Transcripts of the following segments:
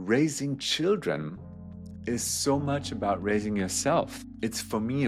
raising children is so much about raising yourself. It's for me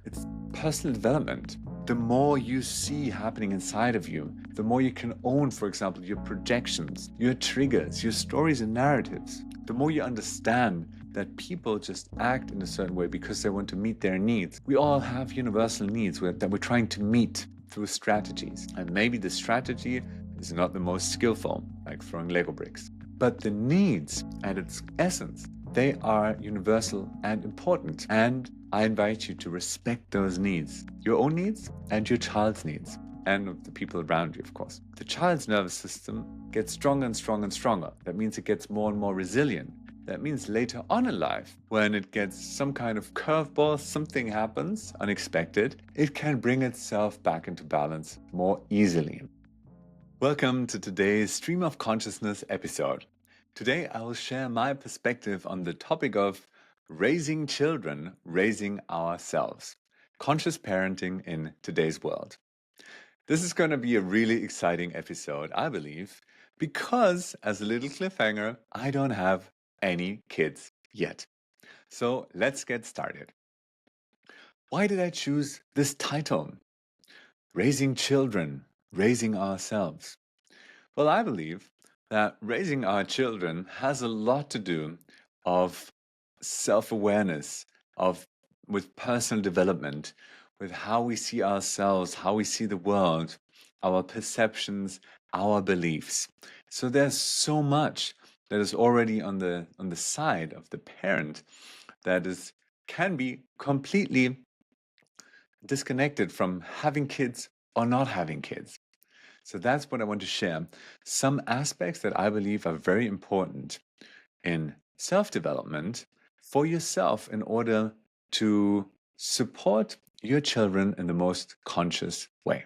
it's personal development. The more you see happening inside of you, the more you can own, for example, your projections, your triggers, your stories and narratives. The more you understand that people just act in a certain way because they want to meet their needs. We all have universal needs that we're trying to meet through strategies. And maybe the strategy is not the most skillful, like throwing Lego bricks. But the needs at its essence, they are universal and important. And I invite you to respect those needs, your own needs and your child's needs, and of the people around you, of course. The child's nervous system gets stronger and stronger and stronger. That means it gets more and more resilient. That means later on in life, when it gets some kind of curveball, something happens unexpected, it can bring itself back into balance more easily. Welcome to today's Stream of Consciousness episode. Today I will share my perspective on the topic of raising children, raising ourselves. Conscious parenting in today's world. This is going to be a really exciting episode, I believe, because as a little cliffhanger, I don't have any kids yet. So let's get started. Why did I choose this title? Raising children, raising ourselves. Well, I believe that raising our children has a lot to do of self-awareness, with personal development, with how we see ourselves, how we see the world, our perceptions, our beliefs. So there's so much that is already on the side of the parent that can be completely disconnected from having kids or not having kids. So that's what I want to share. Some aspects that I believe are very important in self-development for yourself in order to support your children in the most conscious way.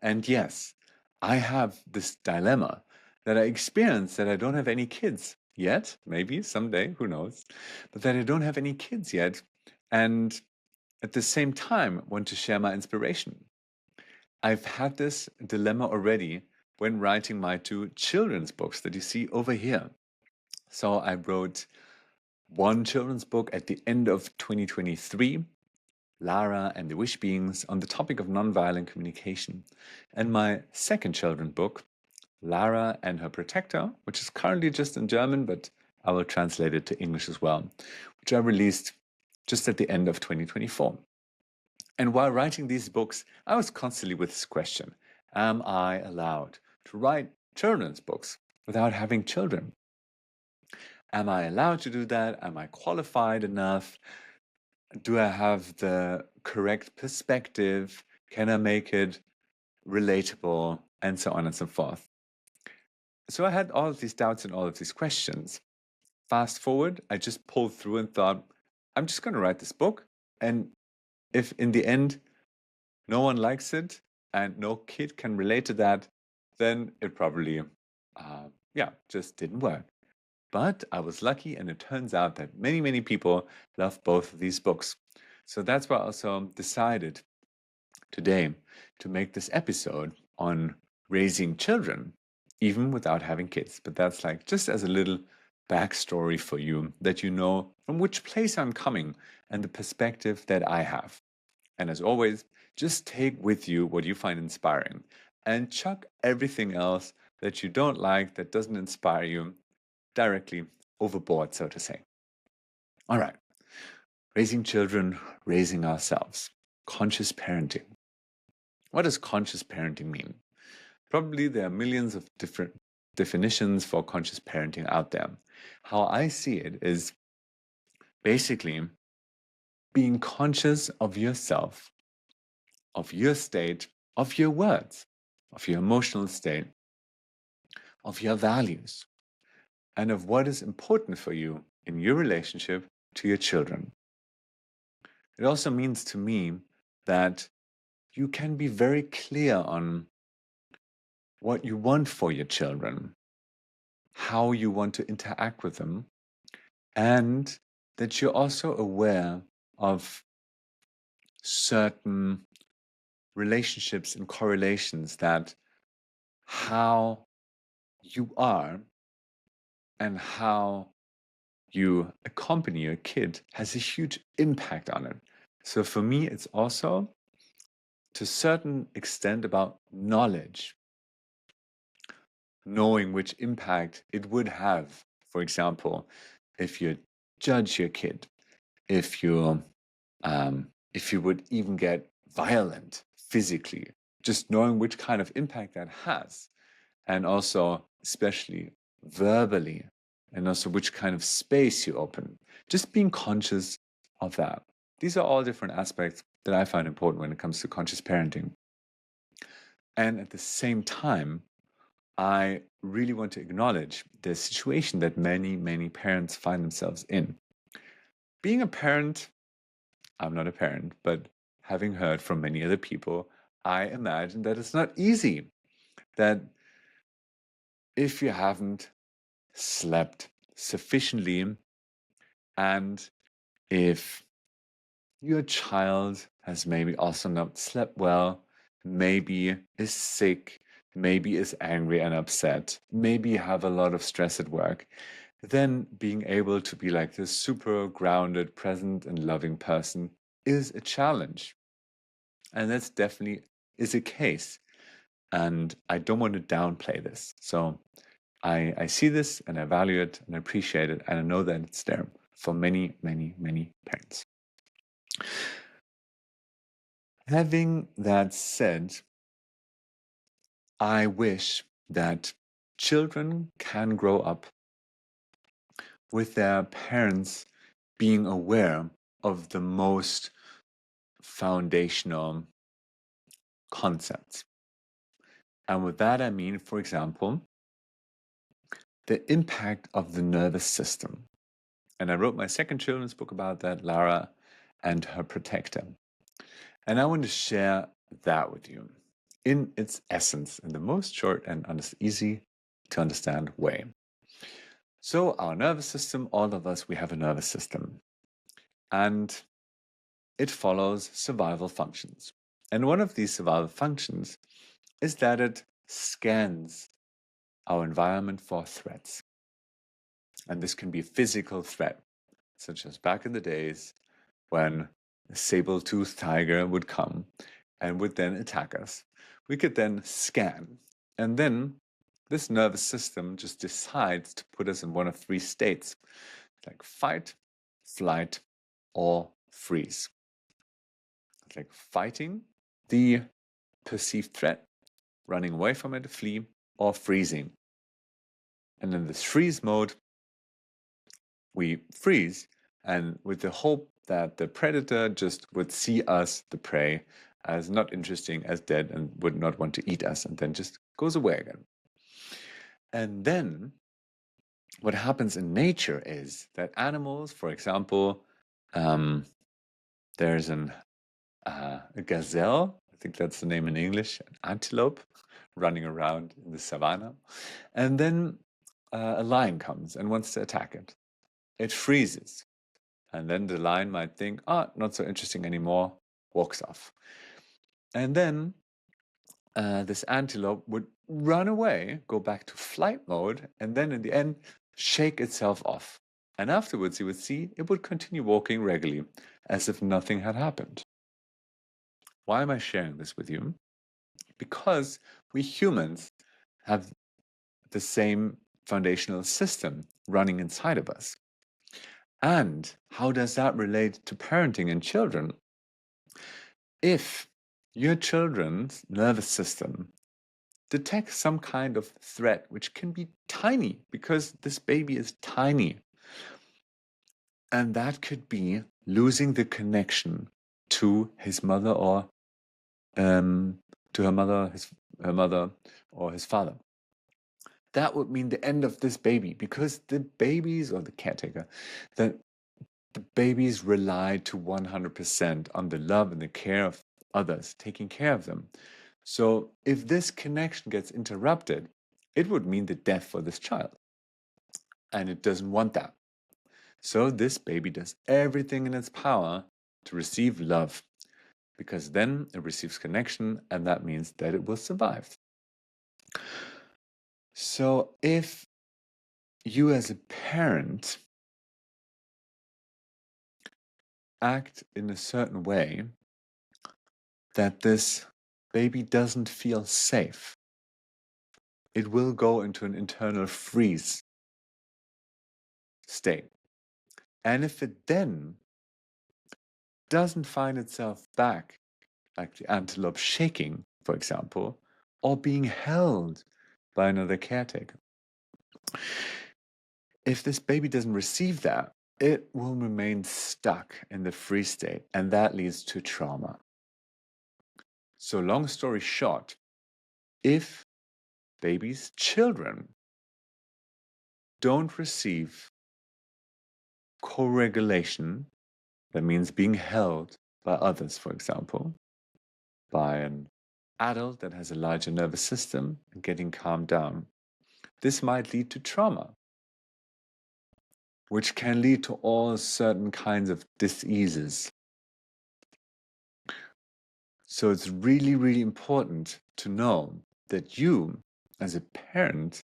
And yes, I have this dilemma that I experience that I don't have any kids yet, maybe someday, who knows, but that I don't have any kids yet. And at the same time, want to share my inspiration. I've had this dilemma already when writing my two children's books that you see over here. So I wrote one children's book at the end of 2023, Lara and the Wish Beings, on the topic of nonviolent communication. And my second children's book, Lara and Her Protector, which is currently just in German, but I will translate it to English as well, which I released just at the end of 2024. And while writing these books, I was constantly with this question: am I allowed to write children's books without having children? Am I allowed to do that? Am I qualified enough? Do I have the correct perspective? Can I make it relatable? And so on and so forth. So I had all of these doubts and all of these questions. Fast forward, I just pulled through and thought, I'm just going to write this book. And if in the end no one likes it and no kid can relate to that, then it probably, just didn't work. But I was lucky, and it turns out that many, many people love both of these books. So that's why I also decided today to make this episode on raising children, even without having kids. But that's like just as a little backstory for you, that you know from which place I'm coming and the perspective that I have. And as always, just take with you what you find inspiring and chuck everything else that you don't like, that doesn't inspire you, directly overboard, so to say. All right. Raising children, raising ourselves. Conscious parenting. What does conscious parenting mean? Probably there are millions of different definitions for conscious parenting out there. How I see it is basically being conscious of yourself, of your state, of your words, of your emotional state, of your values, and of what is important for you in your relationship to your children. It also means to me that you can be very clear on what you want for your children, how you want to interact with them, and that you're also aware of certain relationships and correlations, that how you are and how you accompany your kid has a huge impact on it. So for me, it's also to a certain extent about knowledge, knowing which impact it would have. For example, if you judge your kid, if you if you would even get violent physically, just knowing which kind of impact that has, and also especially verbally, and also which kind of space you open, just being conscious of that. These are all different aspects that I find important when it comes to conscious parenting. And at the same time, I really want to acknowledge the situation that many, many parents find themselves in. Being a parent, I'm not a parent, but having heard from many other people, I imagine that it's not easy. That if you haven't slept sufficiently, and if your child has maybe also not slept well, maybe is sick, maybe is angry and upset, maybe you have a lot of stress at work, then being able to be like this super grounded, present, and loving person is a challenge. And that's definitely is a case. And I don't want to downplay this. So I see this and I value it and I appreciate it. And I know that it's there for many, many, many parents. Having that said, I wish that children can grow up with their parents being aware of the most foundational concepts. And with that, I mean, for example, the impact of the nervous system. And I wrote my second children's book about that, Lara and Her Protector. And I want to share that with you in its essence, in the most short and easy to understand way. So, our nervous system, all of us, we have a nervous system. And it follows survival functions. And one of these survival functions is that it scans our environment for threats. And this can be a physical threat, such as back in the days when a saber-toothed tiger would come and would then attack us. We could then scan. And then this nervous system just decides to put us in one of three states, like fight, flight, or freeze. It's like fighting the perceived threat, running away from it, flee, or freezing. And in this freeze mode, we freeze, and with the hope that the predator just would see us, the prey, as not interesting, as dead, and would not want to eat us, and then just goes away again. And then what happens in nature is that animals, for example, there's a gazelle, I think that's the name in English, an antelope, running around in the savannah. And then a lion comes and wants to attack it. It freezes. And then the lion might think, not so interesting anymore, walks off. And then this antelope would run away, go back to flight mode, and then in the end, shake itself off. And afterwards, you would see it would continue walking regularly, as if nothing had happened. Why am I sharing this with you? Because we humans have the same foundational system running inside of us. And how does that relate to parenting and children? If your children's nervous system detects some kind of threat, which can be tiny because this baby is tiny, and that could be losing the connection to his mother or to her mother or his father. That would mean the end of this baby, because the babies or the caretaker, the babies rely to 100% on the love and the care of others, taking care of them. So if this connection gets interrupted, it would mean the death for this child. And it doesn't want that. So this baby does everything in its power to receive love, because then it receives connection, and that means that it will survive. So if you as a parent act in a certain way that this baby doesn't feel safe, it will go into an internal freeze state. And if it then doesn't find itself back, like the antelope shaking, for example, or being held by another caretaker, if this baby doesn't receive that, it will remain stuck in the freeze state, and that leads to trauma. So, long story short, if babies, children, don't receive co-regulation, that means being held by others, for example, by an adult that has a larger nervous system and getting calmed down, this might lead to trauma, which can lead to all certain kinds of diseases. So it's really, really important to know that you, as a parent,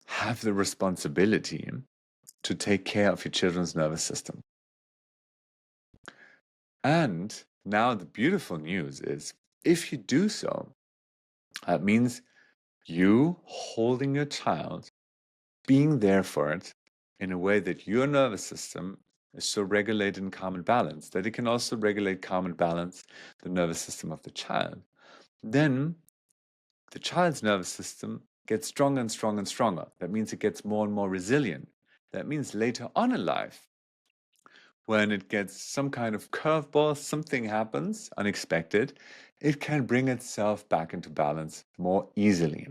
have the responsibility to take care of your children's nervous system. And now the beautiful news is, if you do so, that means you holding your child, being there for it in a way that your nervous system is so regulated and calm and balanced that it can also regulate, calm and balance the nervous system of the child. Then the child's nervous system gets stronger and stronger and stronger. That means it gets more and more resilient. That means later on in life, when it gets some kind of curveball, something happens unexpected, it can bring itself back into balance more easily.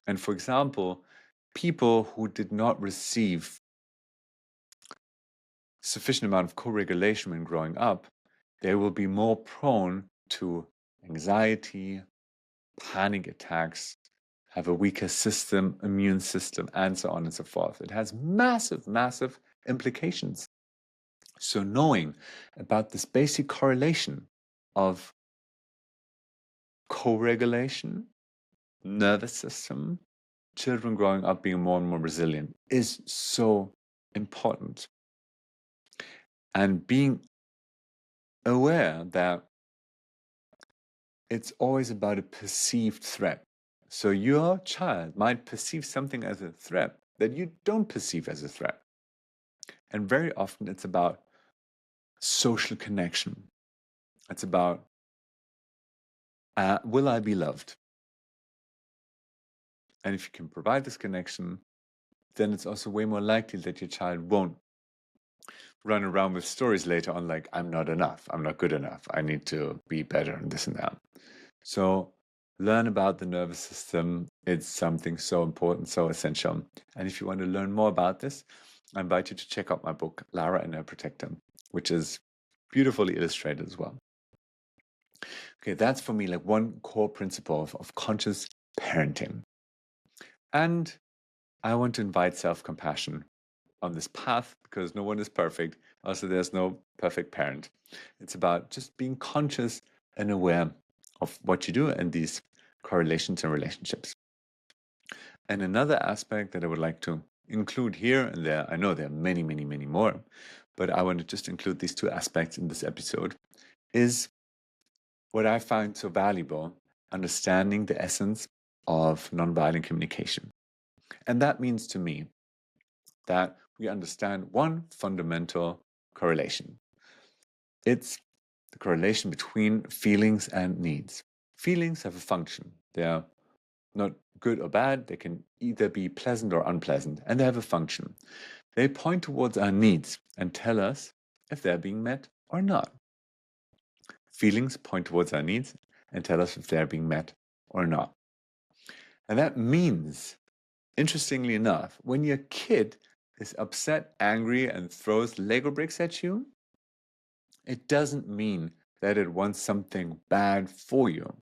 And for example, people who did not receive sufficient amount of co-regulation when growing up, they will be more prone to anxiety, panic attacks, have a weaker system, immune system, and so on and so forth. It has massive, massive implications. So knowing about this basic correlation of co-regulation, nervous system, children growing up being more and more resilient is so important. And being aware that it's always about a perceived threat. So your child might perceive something as a threat that you don't perceive as a threat. And very often it's about social connection. It's about, will I be loved? And if you can provide this connection, then it's also way more likely that your child won't run around with stories later on like, I'm not enough, I'm not good enough, I need to be better and this and that. So learn about the nervous system. It's something so important, so essential. And if you want to learn more about this, I invite you to check out my book, Lara and Her Protector, which is beautifully illustrated as well. Okay, that's for me like one core principle of conscious parenting. And I want to invite self-compassion on this path because no one is perfect. Also, there's no perfect parent. It's about just being conscious and aware of what you do and these correlations and relationships. And another aspect that I would like to include here and there, I know there are many, many, many more, but I want to just include these two aspects in this episode, is what I find so valuable, understanding the essence of nonviolent communication. And that means to me that we understand one fundamental correlation. It's the correlation between feelings and needs. Feelings have a function. They're not good or bad. They can either be pleasant or unpleasant, and they have a function. They point towards our needs and tell us if they're being met or not. Feelings point towards our needs and tell us if they're being met or not. And that means, interestingly enough, when your kid is upset, angry, and throws Lego bricks at you, it doesn't mean that it wants something bad for you.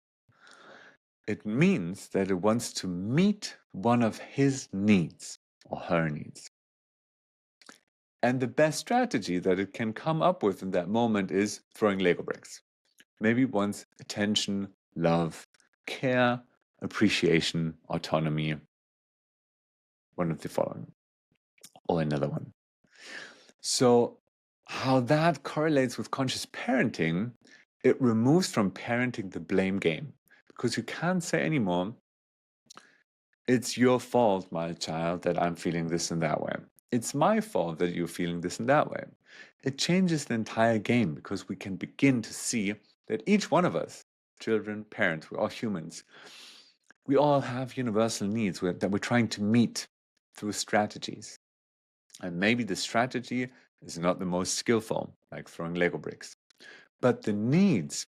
It means that it wants to meet one of his needs or her needs. And the best strategy that it can come up with in that moment is throwing Lego bricks. Maybe it wants attention, love, care, appreciation, autonomy. one of the following or another one. So, how that correlates with conscious parenting, it removes from parenting the blame game because you can't say anymore, it's your fault, my child, that I'm feeling this and that way. It's my fault that you're feeling this and that way. It changes the entire game because we can begin to see that each one of us, children, parents, we're all humans, we all have universal needs that we're trying to meet through strategies. And maybe the strategy is not the most skillful, like throwing Lego bricks. But the needs,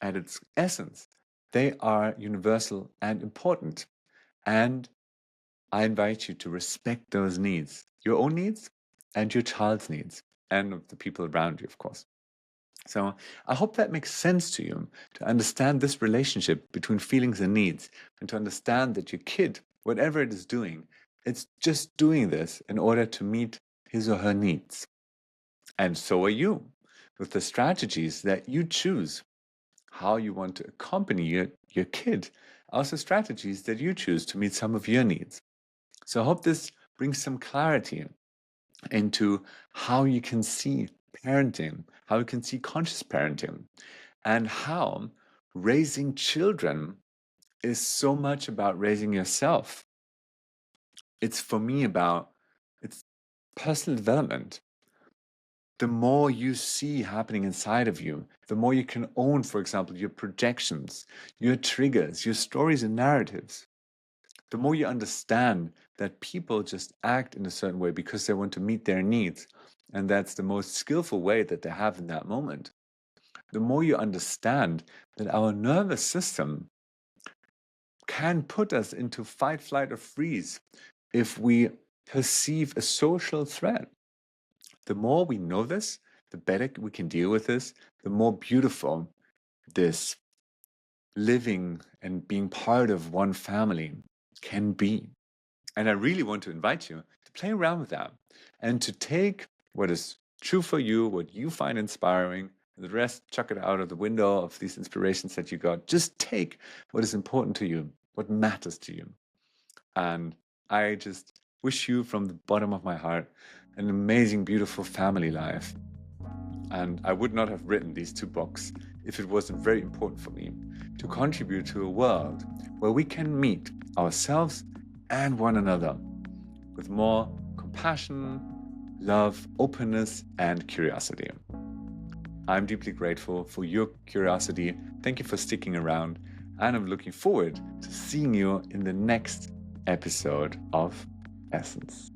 at its essence, they are universal and important. And I invite you to respect those needs, your own needs and your child's needs, and of the people around you, of course. So I hope that makes sense to you, to understand this relationship between feelings and needs, and to understand that your kid, whatever it is doing, it's just doing this in order to meet his or her needs. And so are you, with the strategies that you choose, how you want to accompany your kid, also strategies that you choose to meet some of your needs. So I hope this brings some clarity into how you can see parenting, how you can see conscious parenting, and how raising children is so much about raising yourself. It's for me about it's personal development. The more you see happening inside of you, the more you can own, for example, your projections, your triggers, your stories and narratives. The more you understand that people just act in a certain way because they want to meet their needs, and that's the most skillful way that they have in that moment, the more you understand that our nervous system can put us into fight, flight, or freeze if we perceive a social threat. The more we know this, the better we can deal with this, the more beautiful this living and being part of one family can be. And I really want to invite you to play around with that and to take what is true for you, what you find inspiring, and the rest, chuck it out of the window of these inspirations that you got. Just take what is important to you, what matters to you. And I just wish you from the bottom of my heart an amazing, beautiful family life. And I would not have written these two books if it wasn't very important for me to contribute to a world where we can meet ourselves and one another with more compassion, love, openness, and curiosity. I'm deeply grateful for your curiosity. Thank you for sticking around, and I'm looking forward to seeing you in the next episode of Essence.